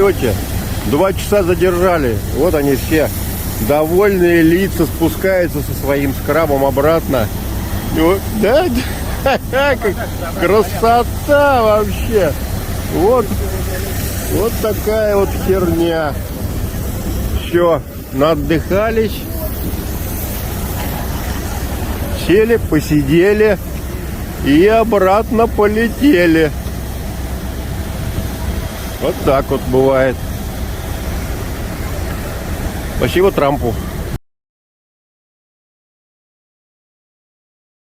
самолете. 2 часа задержали. Вот они все. Довольные лица, спускаются со своим скрабом обратно. И вот, да, как красота вообще. Вот такая вот херня. Все, наотдыхались. Сели, посидели и обратно полетели. Вот так вот бывает. Спасибо Трампу.